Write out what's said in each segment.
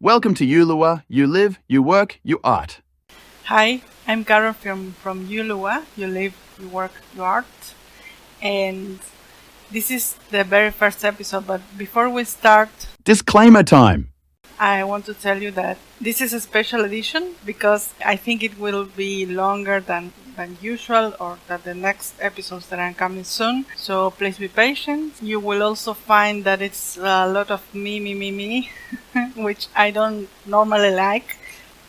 Welcome to Ulua. You live, you work, you art. Hi, I'm Karen from Ulua. You live, you work, you art. And this is the very first episode, but before we start, Disclaimer time. I want to tell you that this is a special edition because I think it will be longer than usual or than the next episodes that are coming soon. So please be patient. You will also find that it's a lot of me, which I don't normally like,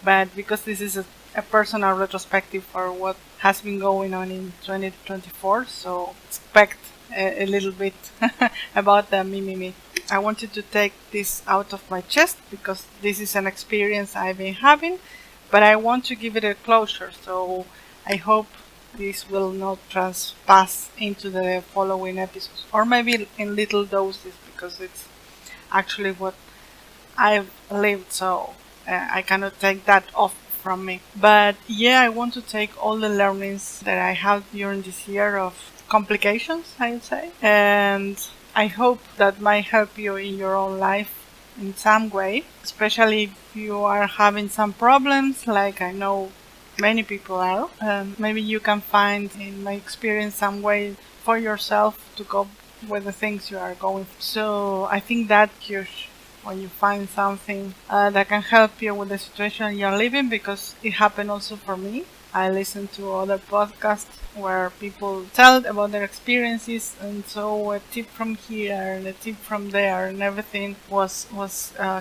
but because this is a personal retrospective for what has been going on in 2024, so expect a little bit about the me. I wanted to take this out of my chest because this is an experience I've been having, but I want to give it a closure, so I hope this will not trespass into the following episodes, or maybe in little doses because it's actually what I've lived, so I cannot take that off from me. But yeah, I want to take all the learnings that I had during this year of complications, I would say, and I hope that might help you in your own life in some way, especially if you are having some problems, like I know many people are. Maybe you can find in my experience some way for yourself to cope with the things you are going through. So I think that's huge when you find something that can help you with the situation you're living, because it happened also for me. I listened to other podcasts where people tell about their experiences, and so a tip from here and a tip from there, and everything was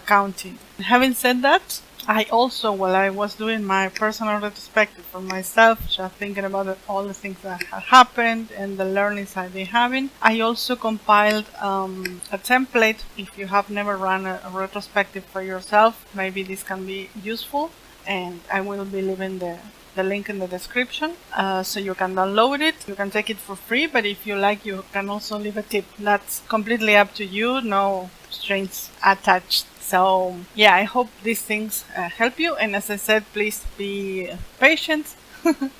counting. Having said that, I also, while I was doing my personal retrospective for myself, just thinking about all the things that had happened and the learnings I've been having, I also compiled a template. If you have never run a retrospective for yourself, maybe this can be useful, and I will be leaving the link in the description, so you can download it. You can take it for free, but if you like, you can also leave a tip. That's completely up to you, no strings attached. So yeah, I hope these things help you, and as I said, please be patient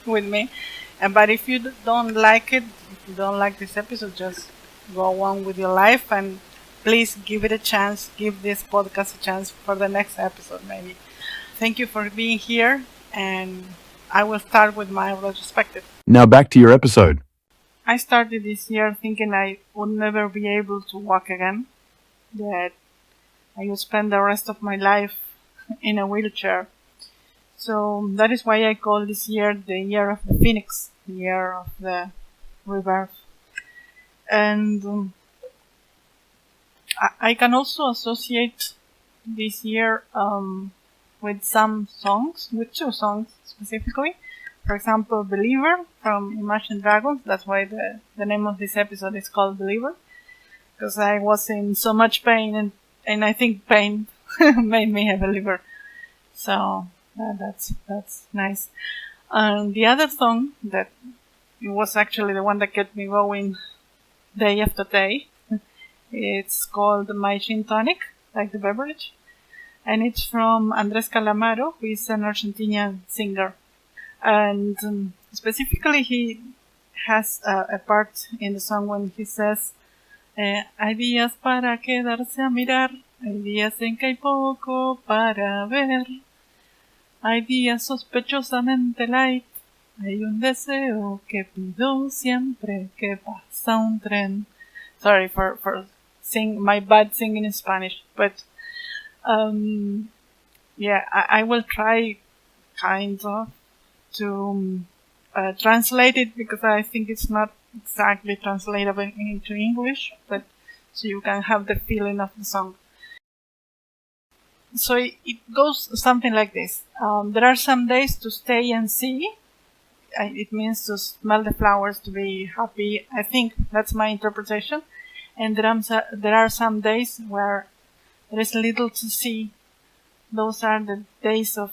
with me. But if you don't like it, if you don't like this episode, just go on with your life, and please give it a chance. Give this podcast a chance for the next episode, maybe. Thank you for being here, and I will start with my retrospective. Now back to your episode. I started this year thinking I would never be able to walk again, that I would spend the rest of my life in a wheelchair. So that is why I call this year the year of the phoenix, the year of the rebirth. And I can also associate this year with some songs, with two songs specifically. For example, Believer from Imagine Dragons. That's why the name of this episode is called Believer. Because I was in so much pain, and I think pain made me a believer. So that's nice. And the other song that it was actually the one that kept me going day after day. It's called My Gin Tonic, like the beverage. And it's from Andres Calamaro, who is an Argentinian singer. And specifically, he has a part in the song when he says, hay días para quedarse a mirar, hay días en que hay poco para ver, hay días sospechosamente light, hay un deseo que pido siempre que pasa un tren. Sorry for my bad singing in Spanish, but yeah, I will try kind of to translate it, because I think it's not exactly translatable into English, but so you can have the feeling of the song. So it goes something like this. There are some days to stay and see. It means to smell the flowers, to be happy. I think that's my interpretation. And there are some days where there is little to see. Those are the days of,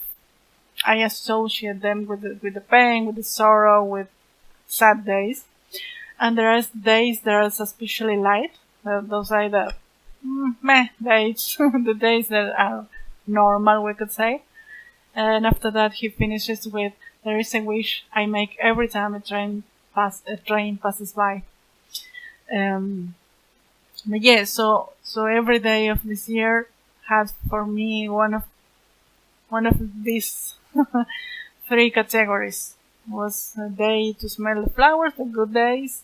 I associate them with the pain, with the sorrow, with sad days. And there are days that are suspiciously light. Those are the meh days, the days that are normal, we could say. And after that, he finishes with, there is a wish I make every time a train passes by. But yeah, so every day of this year had for me one of these three categories. Was a day to smell the flowers, the good days,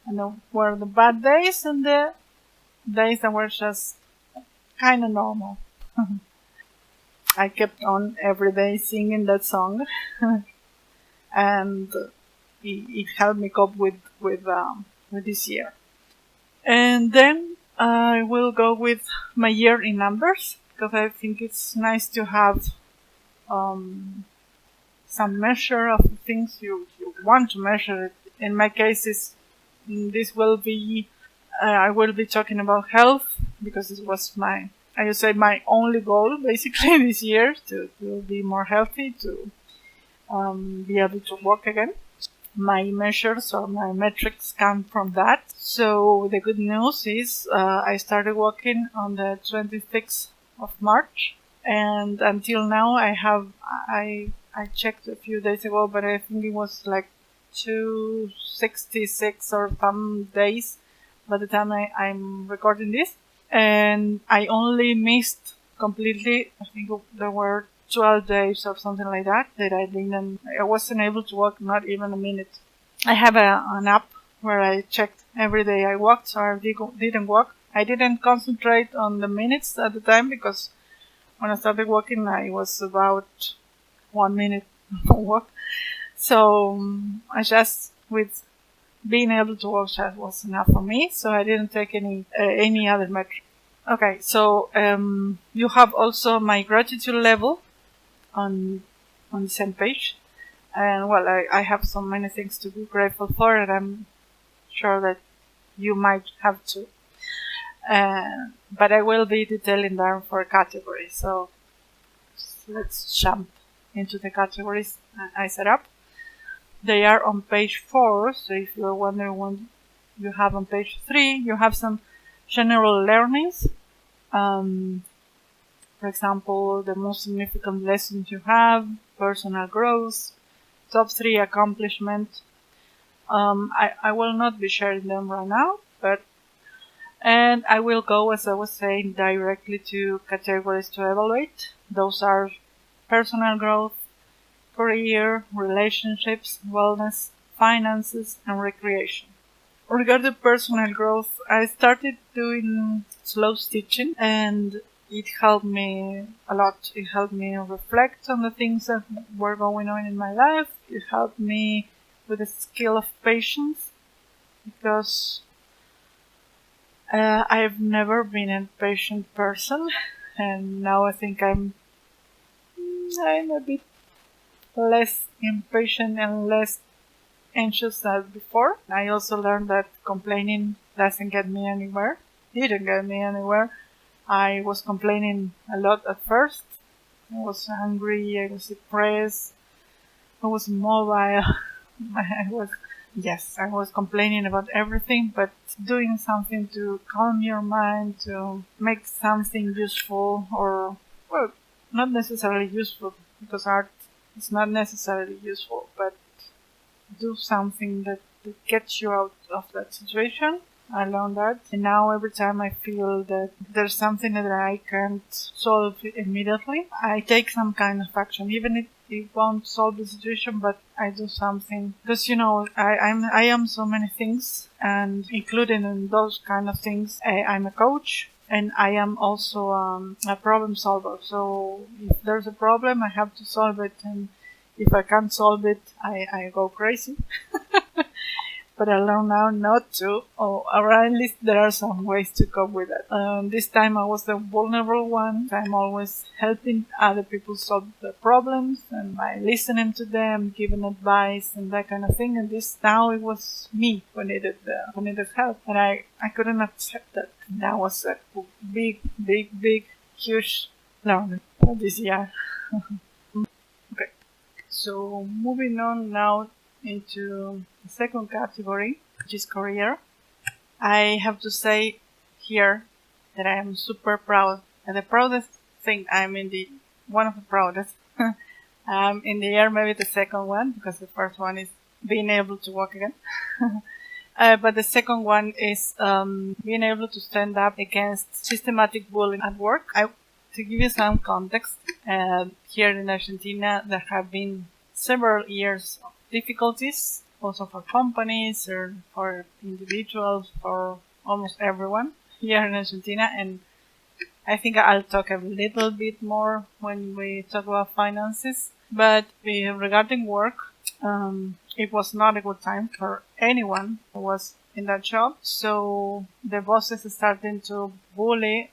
and the were the bad days, and the days that were just kind of normal. I kept on every day singing that song, and it helped me cope with this year. And then I will go with my year in numbers because I think it's nice to have um, some measure of the things you want to measure. In my case, this will be I will be talking about health because it was I would say my only goal basically this year to be more healthy, to be able to walk again. My measures or my metrics come from that. So the good news is I started walking on the 26th of March, and until now I checked a few days ago, but I think it was like 266 or some days by the time I'm recording this, and I only missed completely. I think there were 12 days or something like that I wasn't able to walk not even a minute. I have an app where I checked every day I walked, so I didn't walk. I didn't concentrate on the minutes at the time because when I started walking I was about 1 minute walk. So I just, with being able to walk, that was enough for me, so I didn't take any other metric. Okay, so you have also my gratitude level on the same page. And well, I have so many things to be grateful for, and I'm sure that you might have too. But I will be detailing them for categories. So let's jump into the categories I set up. They are on page 4, so if you're wondering what you have on page 3, you have some general learnings. For example, the most significant lessons you have, personal growth, top 3 accomplishments. I will not be sharing them right now, and I will go, as I was saying, directly to categories to evaluate. Those are personal growth, career, relationships, wellness, finances, and recreation. Regarding personal growth, I started doing slow stitching, and it helped me a lot. It helped me reflect on the things that were going on in my life. It helped me with the skill of patience, because I've never been a patient person, and now I think I'm a bit less impatient and less anxious than before. I also learned that complaining doesn't get me anywhere. Didn't get me anywhere. I was complaining a lot at first. I was angry, I was depressed, I was mobile. I was complaining about everything, but doing something to calm your mind, to make something useful, or, well, not necessarily useful, because art is not necessarily useful, but do something that gets you out of that situation. I learned that, and now every time I feel that there's something that I can't solve immediately, I take some kind of action, even if it won't solve the situation, but I do something. Because I am so many things, and including in those kind of things, I'm a coach, and I am also a problem solver. So if there's a problem, I have to solve it, and if I can't solve it, I go crazy. But I learn now not to, or at least there are some ways to cope with it. This time I was the vulnerable one. I'm always helping other people solve their problems, and by listening to them, giving advice and that kind of thing. And now it was me who needed help, and I couldn't accept that. That was a big, huge learning this year. Okay, so moving on now into the second category, which is career. I have to say here that I am super proud, and the proudest thing, one of the proudest. In the year, maybe the second one, because the first one is being able to walk again. But the second one is being able to stand up against systematic bullying at work. to give you some context, here in Argentina there have been several years of difficulties, also for companies or for individuals, for almost everyone here in Argentina, and I think I'll talk a little bit more when we talk about finances. But regarding work, it was not a good time for anyone who was in that job. So the bosses started to bully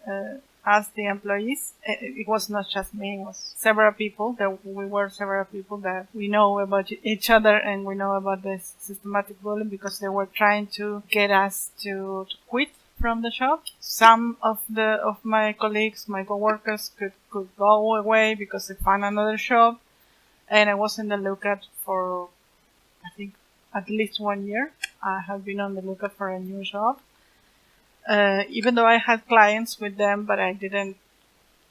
us, the employees. It was not just me; it was several people. We were several people that we know about each other, and we know about this systematic bullying because they were trying to get us to quit from the shop. Some of my colleagues, my coworkers, could go away because they found another job, and I was in the lookout for, I think, at least 1 year. I have been on the lookout for a new job, even though I had clients with them, but I didn't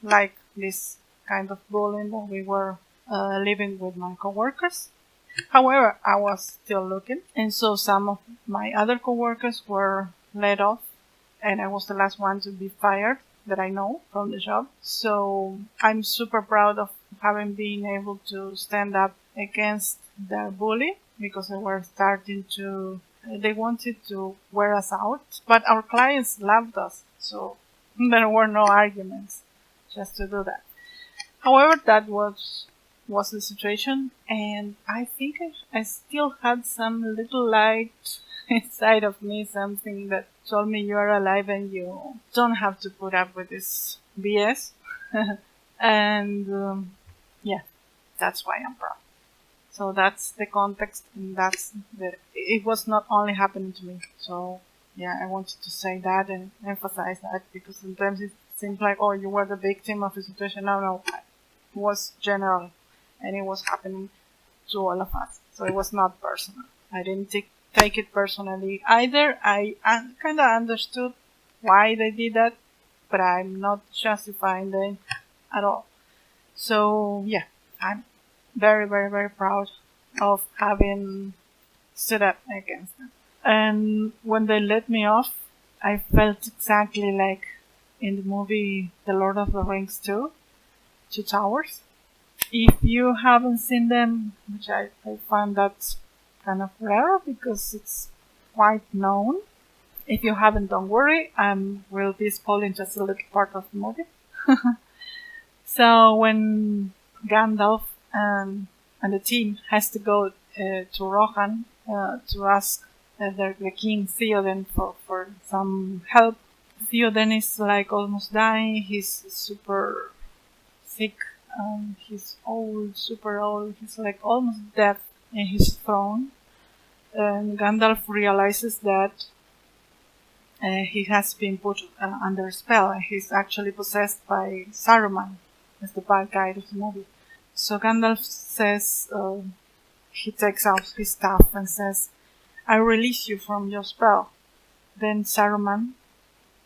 like this kind of bullying that we were living with my coworkers. However, I was still looking, and so some of my other coworkers were laid off, and I was the last one to be fired that I know from the job. So I'm super proud of having been able to stand up against the bully because they were starting to, they wanted to wear us out, but our clients loved us. So there were no arguments just to do that. However, that was the situation, and I think I still had some little light inside of me, something that told me you are alive and you don't have to put up with this BS. And yeah, that's why I'm proud. So that's the context, and it was not only happening to me. So yeah, I wanted to say that and emphasize that because sometimes it seems like, oh, you were the victim of the situation. No, it was general, and it was happening to all of us. So it was not personal. I didn't take it personally either. I kind of understood why they did that, but I'm not justifying them at all. So yeah, I'm very, very, very proud of having stood up against them. And when they let me off, I felt exactly like in the movie The Lord of the Rings 2, Two Towers. If you haven't seen them, which I find that's kind of rare because it's quite known. If you haven't, don't worry, will be spoiling just a little part of the movie. So when Gandalf and the team has to go to Rohan to ask the king Theoden for some help, Theoden is like almost dying. He's super sick. He's old, super old. He's like almost dead in his throne. And Gandalf realizes that he has been put under spell. He's actually possessed by Saruman, as the bad guy of the movie. So Gandalf says, he takes out his staff and says, I release you from your spell. Then Saruman,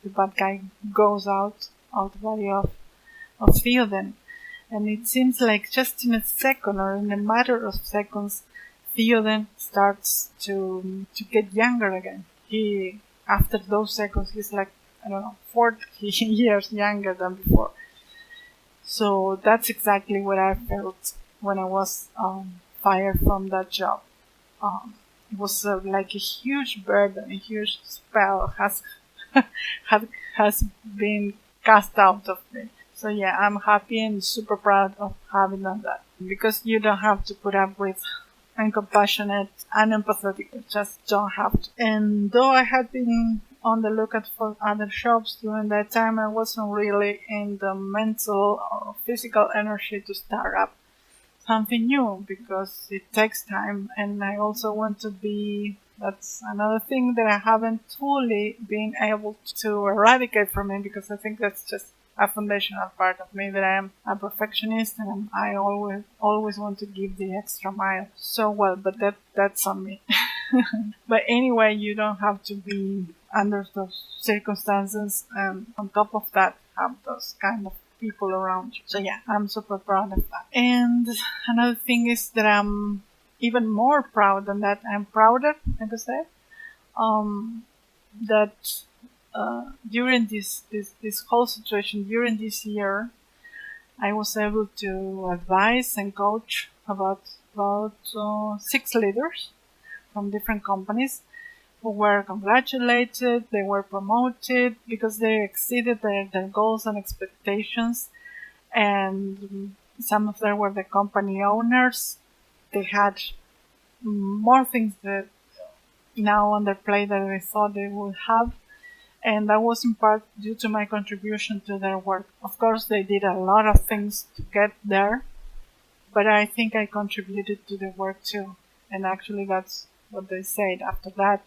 the bad guy, goes out of the body of Theoden. And it seems like just in a second or in a matter of seconds, Theoden starts to get younger again. After those seconds, he's like, I don't know, 40 years younger than before. So that's exactly what I felt when I was fired from that job. It was like a huge burden, a huge spell has been cast out of me. So yeah, I'm happy and super proud of having done that because you don't have to put up with uncompassionate, unempathetic, you just don't have to. And though I had been on the lookout for other jobs during that time, I wasn't really in the mental or physical energy to start up something new because it takes time, and I also want to be, that's another thing that I haven't fully been able to eradicate from me because I think that's just a foundational part of me, that I am a perfectionist and I always want to give the extra mile. So well, but that's on me. But anyway, you don't have to be under those circumstances, and on top of that, have those kind of people around you. So yeah, I'm super proud of that. And another thing is that I'm even more proud than that. I'm prouder, like I said, that during this whole situation, during this year, I was able to advise and coach about 6 leaders from different companies who were congratulated, they were promoted because they exceeded their goals and expectations, and some of them were the company owners. They had more things that now on their plate that they thought they would have, and that was in part due to my contribution to their work. Of course, they did a lot of things to get there, but I think I contributed to the work too. And actually, that's what they said after that.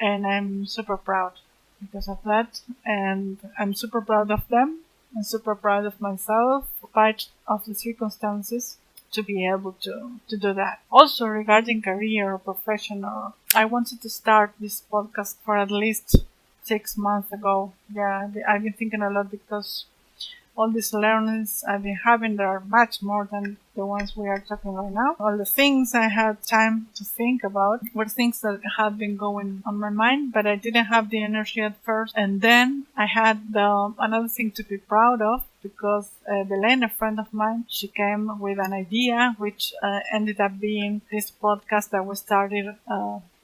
And I'm super proud because of that. And I'm super proud of them. I'm super proud of myself, despite of the circumstances, to be able to do that. Also, regarding career or professional, I wanted to start this podcast for at least 6 months ago. Yeah, I've been thinking a lot because all these learnings I've been having, there are much more than the ones we are talking right now. All the things I had time to think about were things that had been going on my mind, but I didn't have the energy at first. And then I had another thing to be proud of because Belen, a friend of mine, she came with an idea which ended up being this podcast that we started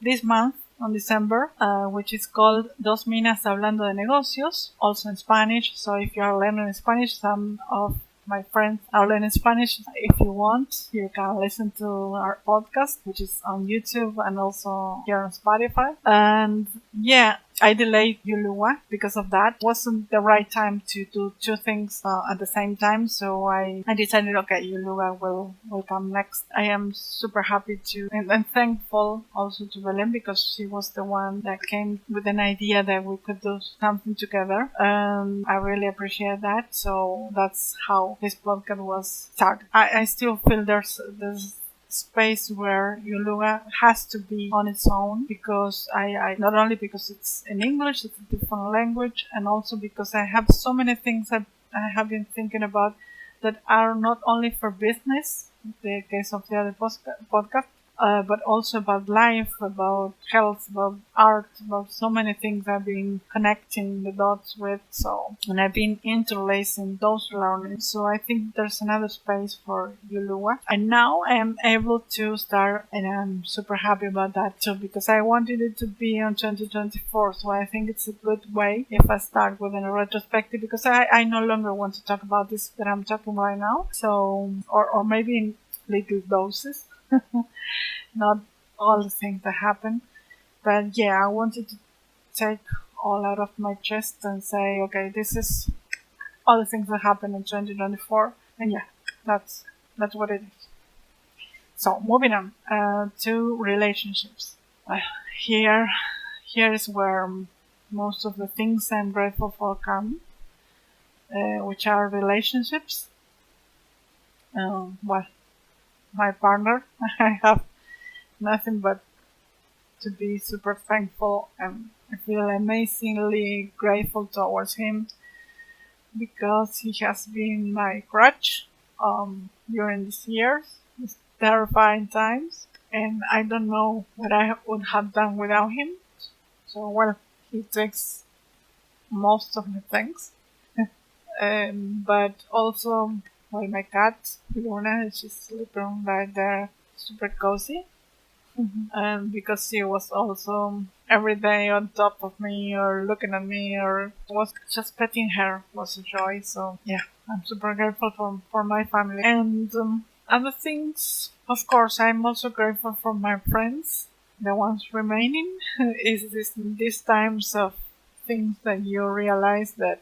this month on December, which is called Dos Minas Hablando de Negocios, also in Spanish. So if you are learning Spanish, some of my friends are learning Spanish. If you want, you can listen to our podcast, which is on YouTube and also here on Spotify. And yeah, I delayed Yulua because of that. Wasn't the right time to do 2 things at the same time, so I decided, okay, Yulua will come next. I am super happy to and thankful also to Belen because she was the one that came with an idea that we could do something together. I really appreciate that. So that's how this podcast was started. I still feel there's space where Yuluga has to be on its own because I not only because it's in English, it's a different language, and also because I have so many things that I have been thinking about that are not only for business, the case of the other podcast, but also about life, about health, about art, about so many things I've been connecting the dots with. So, and I've been interlacing those learnings. So I think there's another space for Yulua. And now I am able to start, and I'm super happy about that too, because I wanted it to be on 2024. So I think it's a good way if I start with a retrospective, because I no longer want to talk about this that I'm talking right now. So, or maybe in little doses. Not all the things that happen, but yeah, I wanted to take all out of my chest and say, okay, this is all the things that happened in 2024, and yeah, that's what it is. So moving on to relationships. Here is where most of the things I'm grateful for come, which are relationships. Well, my partner, I have nothing but to be super thankful, and I feel amazingly grateful towards him because he has been my crutch during these years, these terrifying times, and I don't know what I would have done without him. So, well, he takes most of the things, but also, well, my cat, Luna, she's sleeping right there, super cozy. Because she was also every day on top of me or looking at me or was just petting her was a joy. So yeah, I'm super grateful for my family. And other things, of course, I'm also grateful for my friends, the ones remaining. Is these times of things that you realize that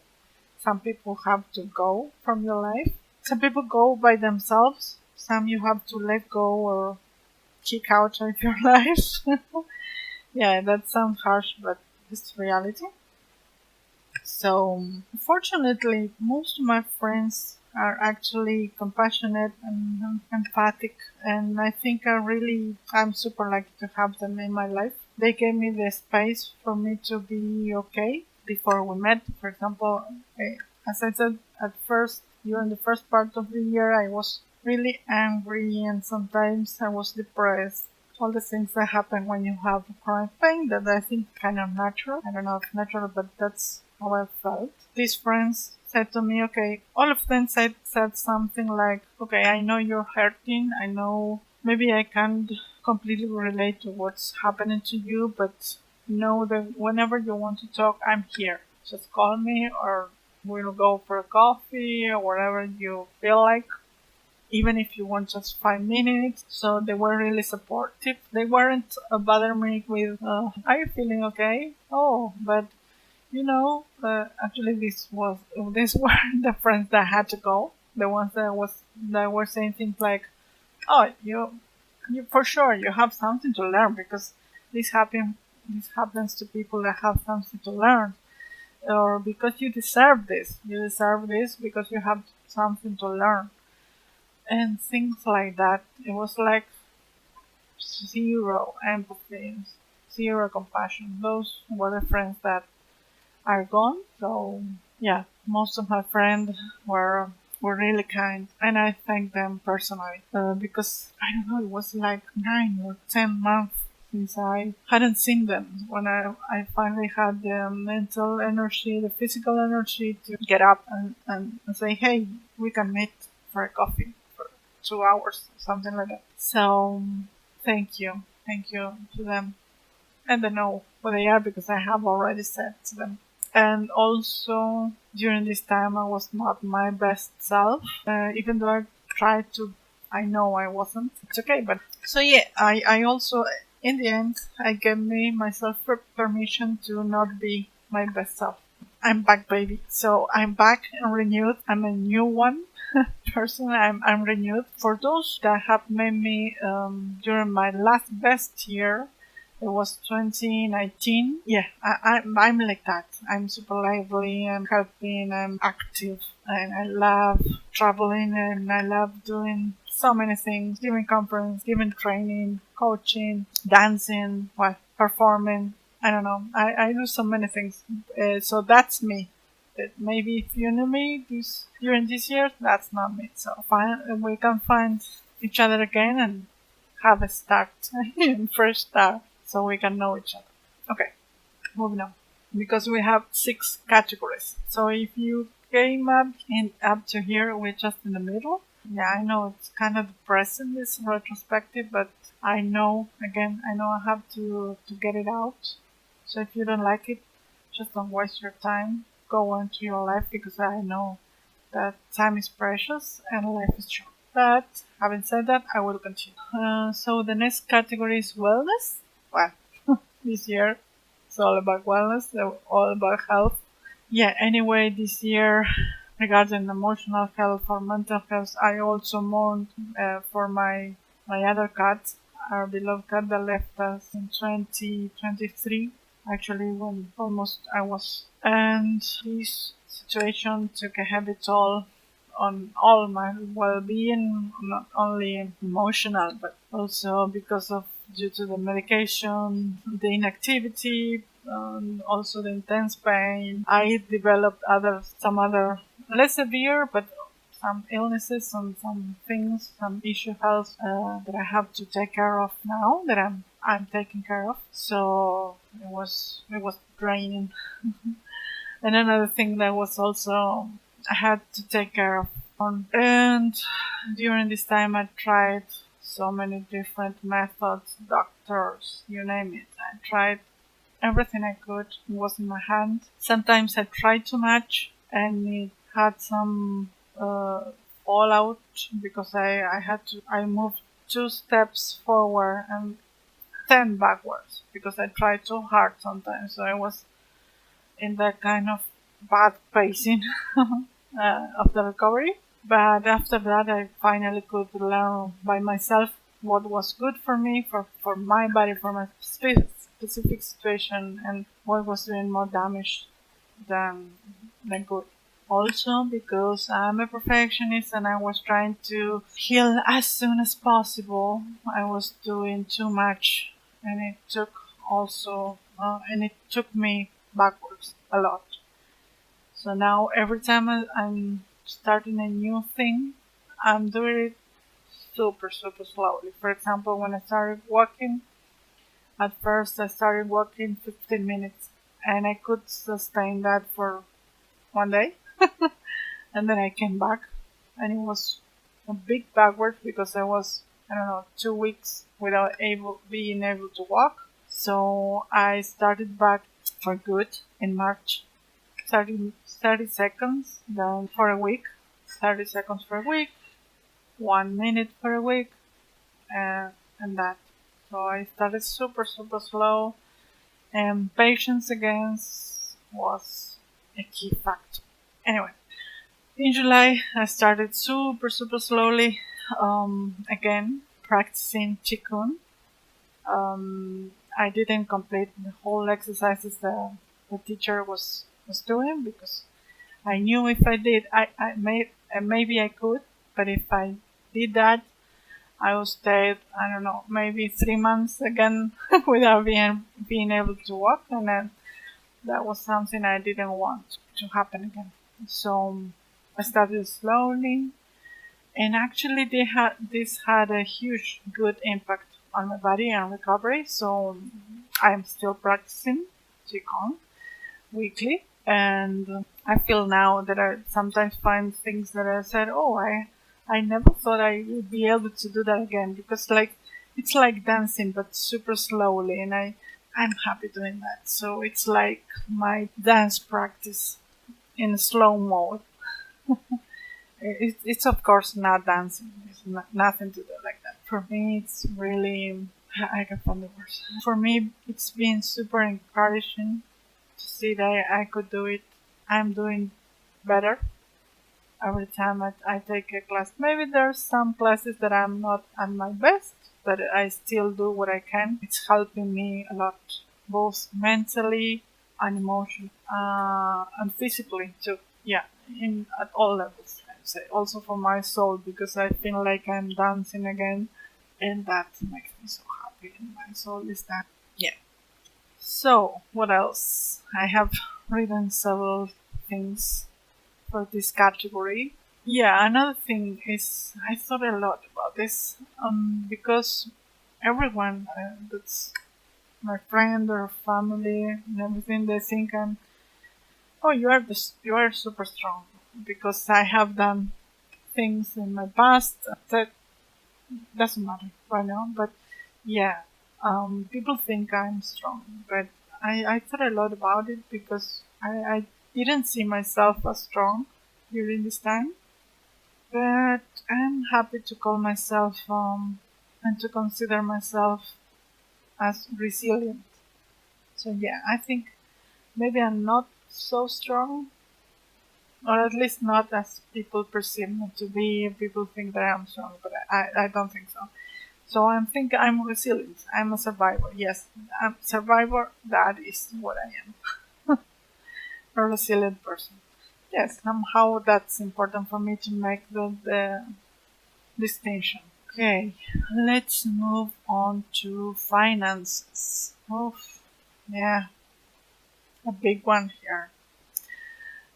some people have to go from your life. Some people go by themselves. Some you have to let go or kick out of your life. Yeah, that sounds harsh, but it's reality. So, fortunately, most of my friends are actually compassionate and empathic, and I think I'm super lucky to have them in my life. They gave me the space for me to be okay before we met. For example, as I said at first, during the first part of the year, I was really angry and sometimes I was depressed. All the things that happen when you have chronic pain that I think kind of natural. I don't know if natural, but that's how I felt. These friends said to me, okay, all of them said something like, okay, I know you're hurting. I know maybe I can't completely relate to what's happening to you, but know that whenever you want to talk, I'm here. Just call me or we'll go for a coffee or whatever you feel like, even if you want just 5 minutes. So they were really supportive. They weren't bothering me with, are you feeling okay? Oh, but actually these were the friends that had to go. The ones that were saying things like, oh, you for sure you have something to learn because this happens to people that have something to learn, or because you deserve this. You deserve this because you have something to learn and things like that. It was like zero empathy, zero compassion. Those were the friends that are gone. So yeah, most of my friends were really kind, and I thank them personally because I don't know. It was like 9 or 10 months since I hadn't seen them. When I finally had the mental energy, the physical energy to get up and say, hey, we can meet for a coffee for 2 hours, something like that. So thank you to them, and I know who they are because I have already said to them. And also during this time I was not my best self, even though I tried to. I know I wasn't. It's okay, but so yeah, I also in the end I gave me myself permission to not be my best self. I'm back, baby. So I'm back and renewed. I'm a new one. Personally, I'm renewed. For those that have met me during my last best year, it was 2019. Yeah, I'm like that. I'm super lively, I'm helping, I'm active, and I love traveling and I love doing so many things, giving conference, giving training, coaching, dancing, performing. I don't know. I do so many things. So that's me. Maybe if you knew me during this year, that's not me. So we can find each other again and have a start, fresh start, so we can know each other. Okay, moving on. Because we have 6 categories. So if you came up to here, we're just in the middle. Yeah, I know it's kind of depressing, this retrospective, but I know I have to get it out. So if you don't like it, just don't waste your time. Go on to your life because I know that time is precious and life is short. But having said that, I will continue. So the next category is wellness. Well, this year it's all about wellness, all about health. Yeah, anyway, this year regarding emotional health or mental health, I also mourned for my other cat, our beloved cat that left us in 2023. Actually, when almost I was, and this situation took a heavy toll on all my well-being, not only emotional but also because of due to the medication, the inactivity, and also the intense pain. I developed some other less severe but some illnesses and some things, some issue health that I have to take care of now that I'm taking care of. So it was draining. And another thing that was also I had to take care of. And during this time, I tried so many different methods, doctors, you name it. I tried everything I could. It was in my hand. Sometimes I tried too much, and it had some fallout because I moved 2 steps forward and 10 backwards because I tried too hard sometimes. So I was in that kind of bad pacing of the recovery. But after that, I finally could learn by myself what was good for me, for my body, for my specific situation, and what was doing more damage than good. Also, because I'm a perfectionist and I was trying to heal as soon as possible, I was doing too much, and it took me backwards a lot. So now every time I'm starting a new thing, I'm doing it super, super slowly. For example, when I started walking, at first I started walking 15 minutes and I could sustain that for 1 day, and then I came back, and it was a big backward because I was, I don't know, 2 weeks without being able to walk. So I started back for good in March, 30 seconds, then for a week, 30 seconds for a week, 1 minute for a week, and that. So I started super, super slow, and patience against was a key factor. Anyway, in July, I started super, super slowly, again, practicing Qigong. I didn't complete the whole exercises the teacher was doing because I knew if I did, maybe I could, but if I did that, I would stay, I don't know, maybe 3 months again without being able to walk, and then that was something I didn't want to happen again. So I started slowly, and actually this had a huge good impact on my body and recovery. So I'm still practicing Qigong weekly, and I feel now that I sometimes find things that I said, oh, I never thought I would be able to do that again, because like it's like dancing but super slowly, and I'm happy doing that. So it's like my dance practice in slow mode. It's of course not dancing. It's nothing to do like that. For me, it's really, I can find the words. For me, it's been super encouraging to see that I could do it. I'm doing better every time I take a class. Maybe there's some classes that I'm not at my best, but I still do what I can. It's helping me a lot, both mentally and emotionally, and physically too. Yeah, in at all levels. I'd say also for my soul, because I feel like I'm dancing again, and that makes me so happy. And my soul is that. Yeah. So what else? I have written several things for this category. Yeah, another thing is I thought a lot about this, because everyone that's my friend or family and everything, they think oh, you are super strong because I have done things in my past that doesn't matter right now, but yeah, people think I'm strong, but I thought a lot about it because I didn't see myself as strong during this time. But I'm happy to call myself, and to consider myself as resilient. So yeah, I think maybe I'm not so strong, or at least not as people perceive me to be. People think that I'm strong, but I don't think so. So I'm resilient. I'm a survivor. Yes, I'm a survivor. That is what I am. A resilient person. Yes, somehow that's important for me to make the distinction. Okay, let's move on to finances. Oh, yeah, a big one here.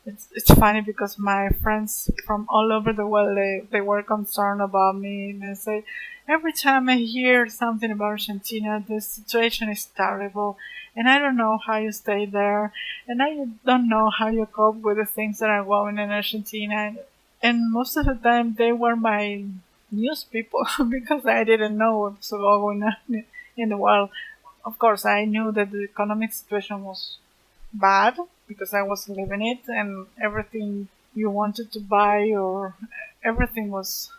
It's funny because my friends from all over the world, they were concerned about me, and they say every time I hear something about Argentina, the situation is terrible, and I don't know how you stay there, and I don't know how you cope with the things that are going in Argentina, and most of the time they were my news people because I didn't know what's going on in the world. Of course, I knew that the economic situation was bad because I was living it, and everything you wanted to buy or everything was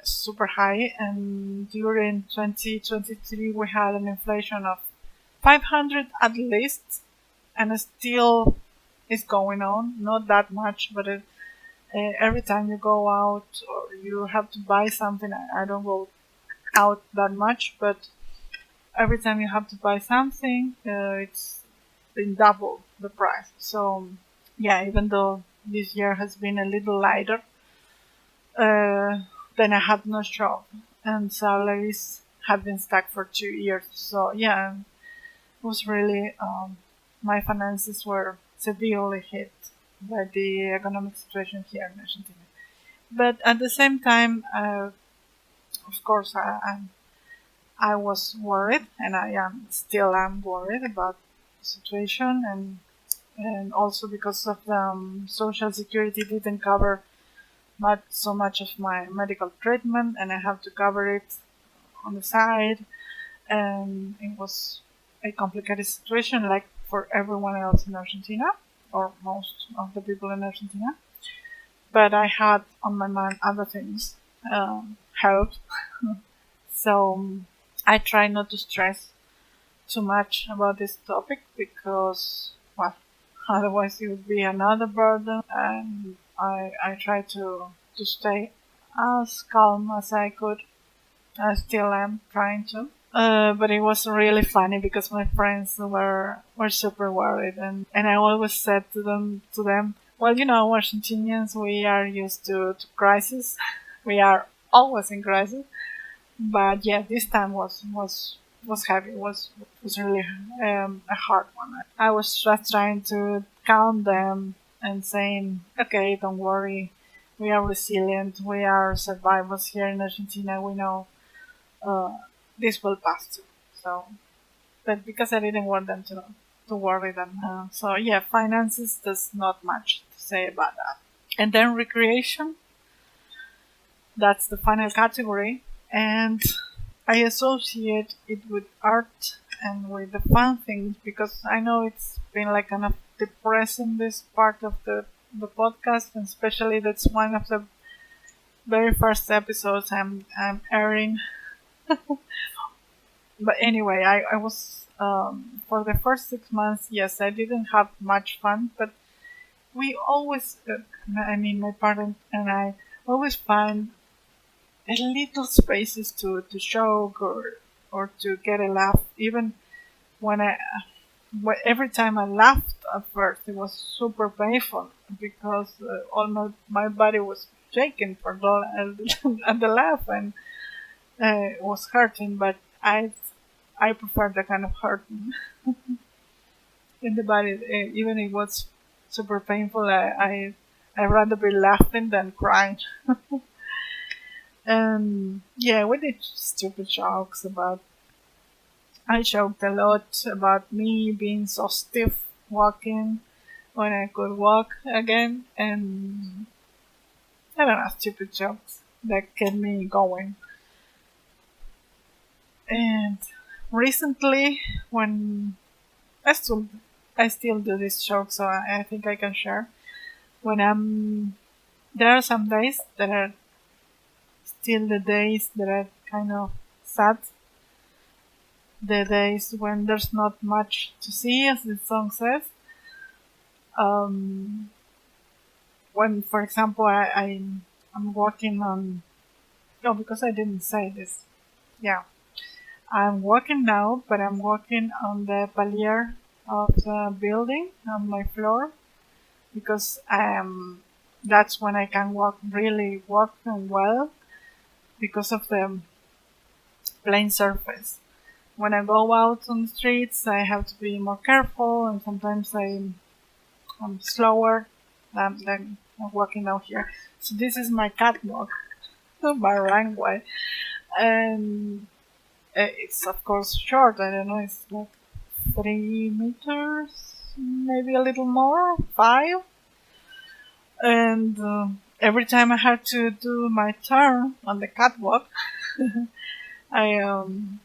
super high. And during 2023, we had an inflation of 500 at least, and it still is going on. Not that much, but every time you go out or you have to buy something, I don't go out that much, but every time you have to buy something, it's been double the price. So yeah, even though this year has been a little lighter, uh, then I had no job, and salaries have been stuck for 2 years. So yeah, it was really, my finances were severely hit by the economic situation here in Argentina. But at the same time, of course, I was worried, and I am still am worried about situation, and also because of the social security didn't cover so much of my medical treatment, and I have to cover it on the side, and it was a complicated situation, like for everyone else in Argentina, or most of the people in Argentina. But I had on my mind other things, health. So I try not to stress too much about this topic because, well, otherwise it would be another burden. And I try to stay as calm as I could. I still am trying to. But it was really funny because my friends were super worried, and I always said to them, well, Argentinians, we are used to crisis. We are always in crisis, but yeah, this time was heavy. Was really a hard one. I was just trying to calm them and saying, okay, don't worry, we are resilient. We are survivors here in Argentina. We know uh, this will pass too. So, but because I didn't want them to worry them. So yeah, finances, there's not much to say about that. And then recreation, that's the final category, and I associate it with art and with the fun things because I know it's been like kind of depressing this part of the podcast, and especially that's one of the very first episodes I'm airing. But anyway, I was for the first 6 months. Yes, I didn't have much fun, but we always, I mean, my partner and I always find a little spaces to joke or to get a laugh. Even when every time I laughed at first, it was super painful because all my body was shaking for the at the laugh, and it was hurting. But I prefer the kind of hurting in the body. Even if it was super painful, I rather be laughing than crying. And yeah, we did stupid jokes about. I joked a lot about me being so stiff walking when I could walk again, and I don't know, stupid jokes that kept me going. And recently, when I still I still do this joke, so I think I can share. When there are some days that are still the days that are kind of sad, the days when there's not much to see, as the song says. Um, when, for example, I'm walking on. Oh, because I didn't say this. Yeah, I'm walking now, but I'm walking on the palier of the building on my floor because that's when I can walk well because of the plain surface. When I go out on the streets, I have to be more careful, and sometimes I'm slower than walking out here. So this is my catwalk, my runway, and it's of course short. I don't know, it's like 3 meters, maybe a little more, 5. And every time I had to do my turn on the catwalk, I um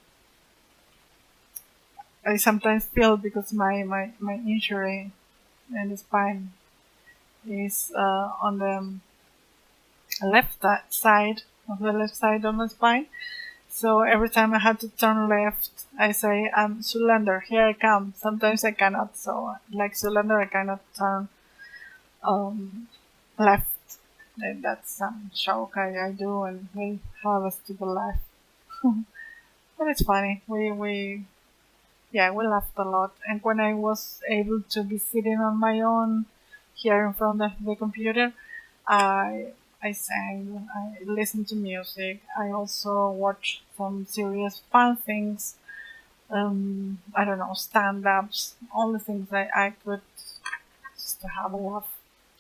I sometimes feel because my injury in the spine is on the side of the left side of my spine. So every time I had to turn left, I say, I'm Zulander, here I come. Sometimes I cannot. So like Zulander, I cannot turn um, left. And that's some joke I do, and we have a stupid laugh. But it's funny. Yeah, we laughed a lot. And when I was able to be sitting on my own here in front of the computer, I sang, I listened to music. I also watched some serious fun things. I don't know, stand-ups, all the things I could just to have a laugh,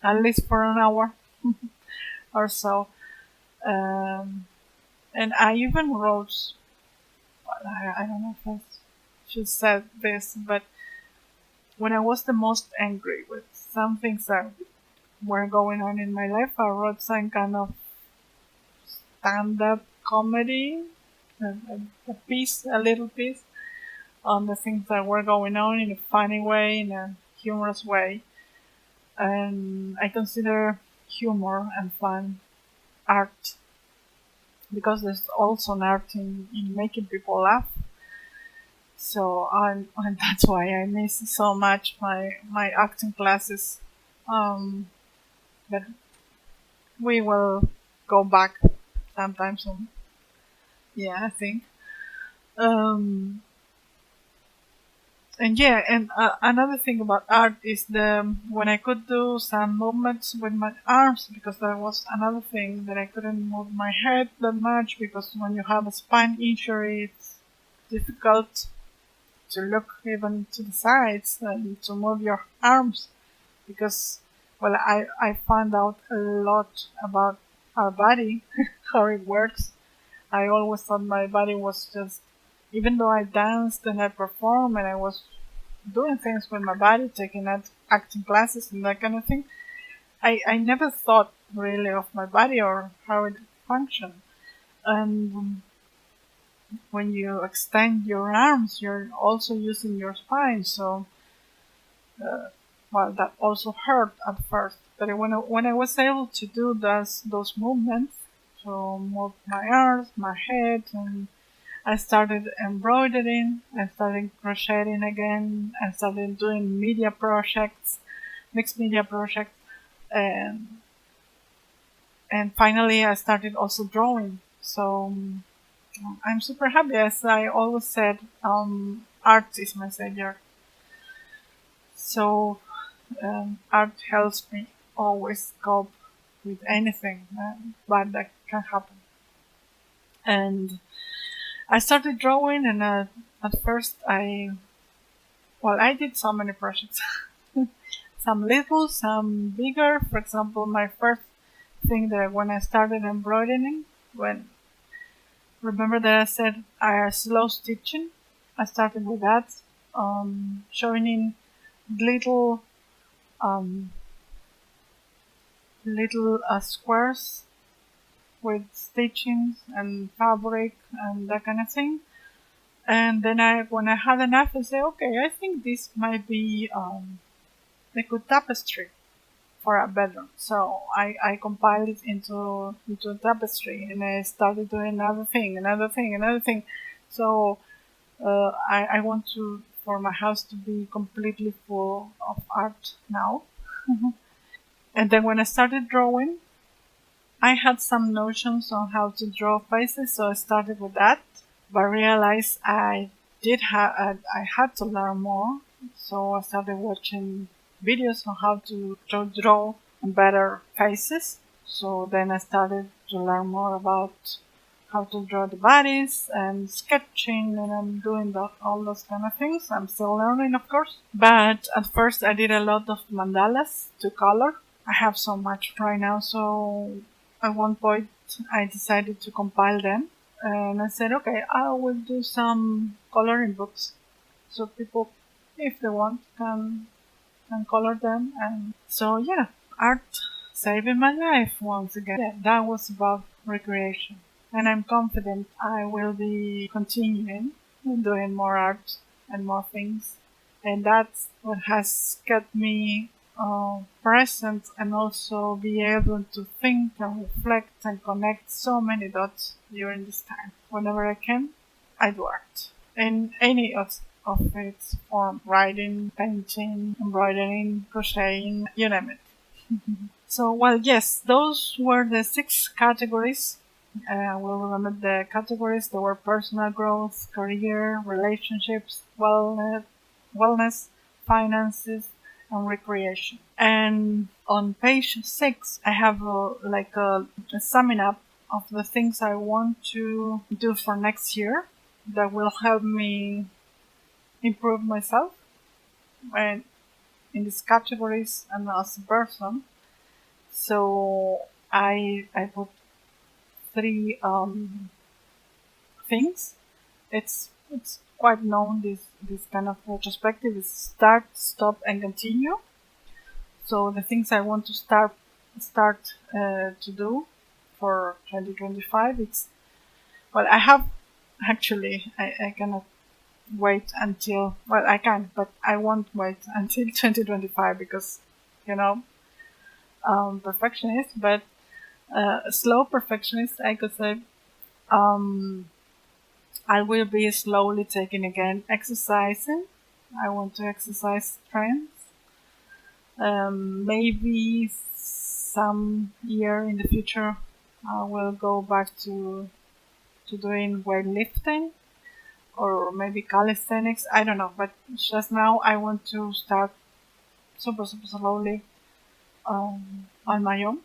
at least for an hour or so. Um, and I even wrote, I don't know if I should say this, but when I was the most angry with some things that were going on in my life, I wrote some kind of stand-up comedy, a piece, a little piece on the things that were going on in a funny way, in a humorous way. And I consider humor and fun art because there's also an art in making people laugh. So and that's why I miss so much my acting classes. Um, but we will go back sometime soon. Yeah, I think. Um, and yeah, and another thing about art is the when I could do some movements with my arms, because that was another thing that I couldn't move my head that much, because when you have a spine injury, it's difficult to look even to the sides and to move your arms, because well, I found out a lot about our body, how it works. I always thought my body was just, even though I danced and I performed and I was doing things with my body, taking acting classes and that kind of thing, I never thought really of my body or how it functioned. And when you extend your arms, you're also using your spine. So, well, that also hurt at first. But when I was able to do those movements, so move my arms, my head, and I started embroidering, I started crocheting again, I started doing media projects, mixed media projects, and and finally I started also drawing. So I'm super happy. As I always said, art is my savior. So art helps me always cope with anything bad that can happen. And I started drawing, and at first I did so many projects. Some little, some bigger. For example, my first thing that when I started embroidering, when remember that I said I slow stitching, I started with that, showing in little um, little squares with stitching and fabric and that kind of thing. And then when I had enough, I said, okay, I think this might be a good tapestry for a bedroom. So I compiled it into a tapestry, and I started doing another thing, another thing, another thing. So I want to for my house to be completely full of art now. And then when I started drawing, I had some notions on how to draw faces, so I started with that. But I realized I had to learn more, so I started watching videos on how to draw better faces. So then I started to learn more about how to draw the bodies and sketching, and I'm doing all those kind of things. I'm still learning, of course. But at first I did a lot of mandalas to color. I have so much right now, so at one point I decided to compile them, and I said, okay, I will do some coloring books, so people, if they want, can color them. And so yeah, art saving my life once again. Yeah, that was about recreation, and I'm confident I will be continuing doing more art and more things, and that's what has kept me present, and also be able to think and reflect and connect so many dots during this time. Whenever I can, I do art in any of its form: writing, painting, embroidering, crocheting, you name it. So, well, yes, those were the 6 categories. We'll remember the categories. There were personal growth, career, relationships, wellness, finances, and recreation. And on page 6, I have a summing up of the things I want to do for next year that will help me improve myself and in these categories and as a person. So I put 3 things. It's quite known. This kind of retrospective is start, stop, and continue. So the things I want to start to do for 2025, it's well, I have actually I cannot wait until well I can, but I won't wait until 2025 because you know perfectionist, but slow perfectionist I could say. Um, I will be slowly taking again exercising. I want to exercise strength. Maybe some year in the future I will go back to doing weightlifting or maybe calisthenics. I don't know, but just now I want to start super slowly on my own,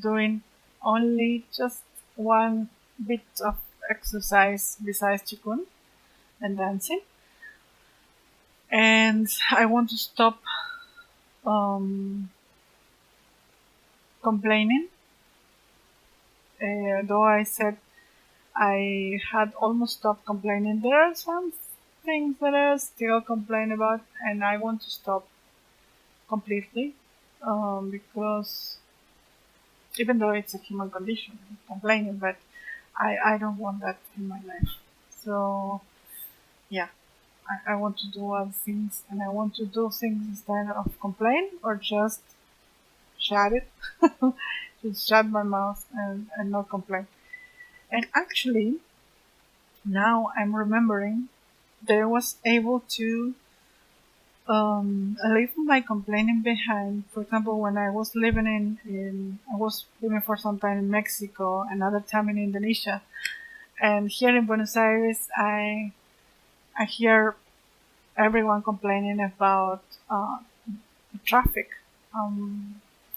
doing only just one bit of exercise besides qigong and dancing. And I want to stop um, complaining. Though I said I had almost stopped complaining, there are some things that I still complain about, and I want to stop completely because even though it's a human condition, complaining, but I don't want that in my life. So yeah, I want to do other things, and I want to do things instead of complain or just shut it, just shut my mouth and not complain. And actually, now I'm remembering that I was able to leave my complaining behind. For example, when I was living I was living for some time in Mexico, another time in Indonesia, and here in Buenos Aires, I hear everyone complaining about traffic.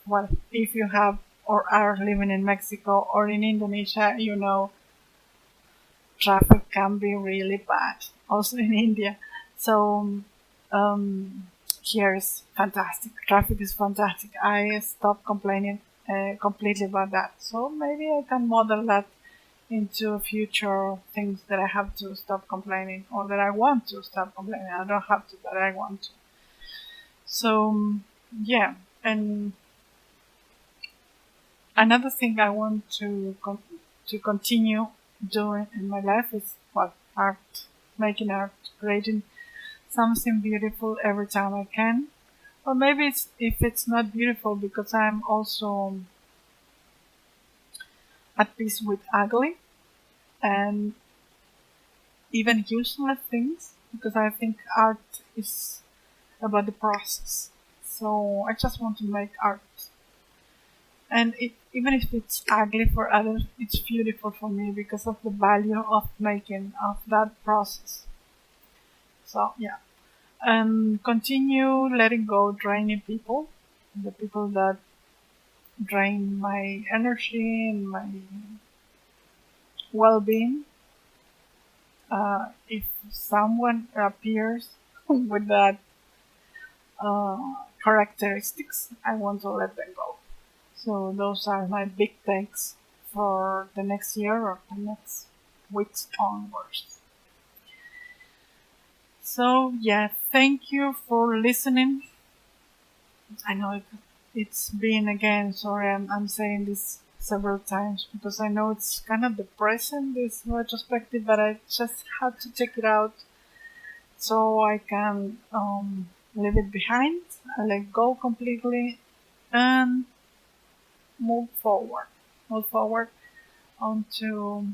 Well, if you have or are living in Mexico or in Indonesia, you know traffic can be really bad. Also in India, so um, here is fantastic. Traffic is fantastic. I stop complaining completely about that. So maybe I can model that into future things that I have to stop complaining or that I want to stop complaining. I don't have to, but I want to. So yeah, and another thing I want to continue doing in my life is well art, making art, creating something beautiful every time I can. Or maybe it's if it's not beautiful because I'm also at peace with ugly and even useless things because I think art is about the process. So I just want to make art. And even if it's ugly for others, it's beautiful for me because of the value of making of that process. So yeah, and continue letting go draining people, the people that drain my energy and my well-being. If someone appears with that characteristics, I want to let them go. So those are my big takes for the next year or the next weeks onwards. So yeah, thank you for listening. I know it's been again, sorry I'm saying this several times because I know it's kind of depressing this retrospective, but I just had to take it out so I can leave it behind, let go completely, and move forward. Move forward onto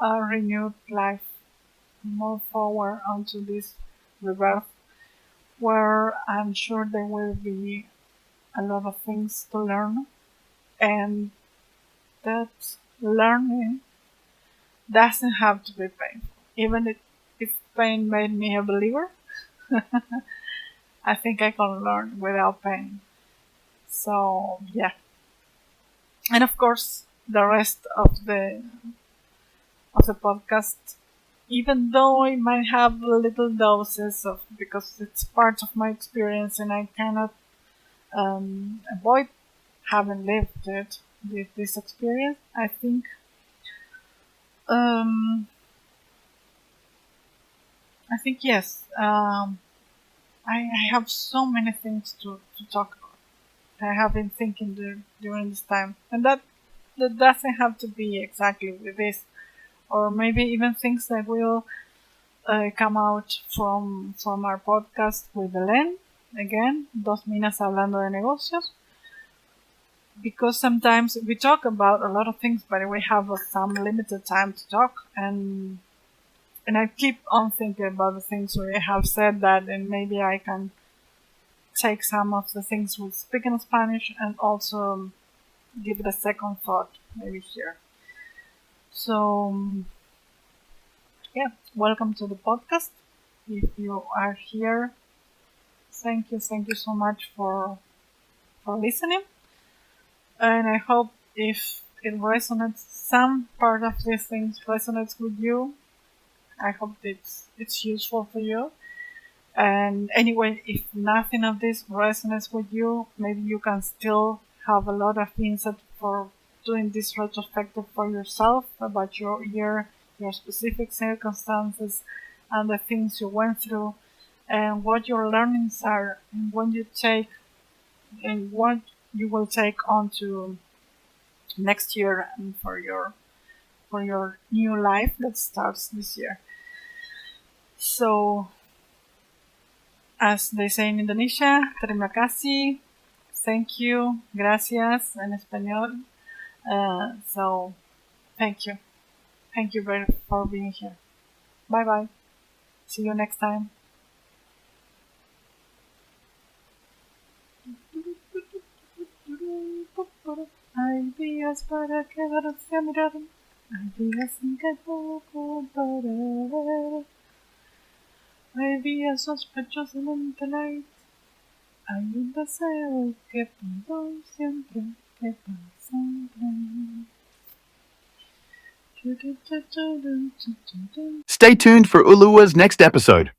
a renewed life. Move forward onto this rebirth where I'm sure there will be a lot of things to learn, and that learning doesn't have to be painful. Even if pain made me a believer, I think I can learn without pain. So yeah, and of course the rest of the podcast, even though it might have little doses of because it's part of my experience and I cannot avoid having lived this experience. I think um, I think yes. I have so many things to talk about. I have been thinking during this time, and that doesn't have to be exactly with this, or maybe even things that will come out from our podcast with Elen. Again, Dos Minas Hablando de Negocios, because sometimes we talk about a lot of things, but we have some limited time to talk, and I keep on thinking about the things we have said that, and maybe I can take some of the things we speak in Spanish and also give it a second thought maybe here. So yeah, welcome to the podcast. If you are here, thank you so much for listening. And I hope if it resonates, some part of these things resonates with you. I hope it's useful for you. And anyway, if nothing of this resonates with you, maybe you can still have a lot of insight for doing this retrospective for yourself about your year, your specific circumstances, and the things you went through, and what your learnings are, and what you take, and what you will take on to next year and for your new life that starts this year. So, as they say in Indonesia, terima kasih, thank you, gracias en español. So, thank you. Thank you very for being here. Bye bye. See you next time. Hay días para quedarse a mirar, hay días en que poco para ver, hay días sospechosamente light, hay un deseo que puedo siempre, que para siempre. Stay tuned for Uluwa's next episode.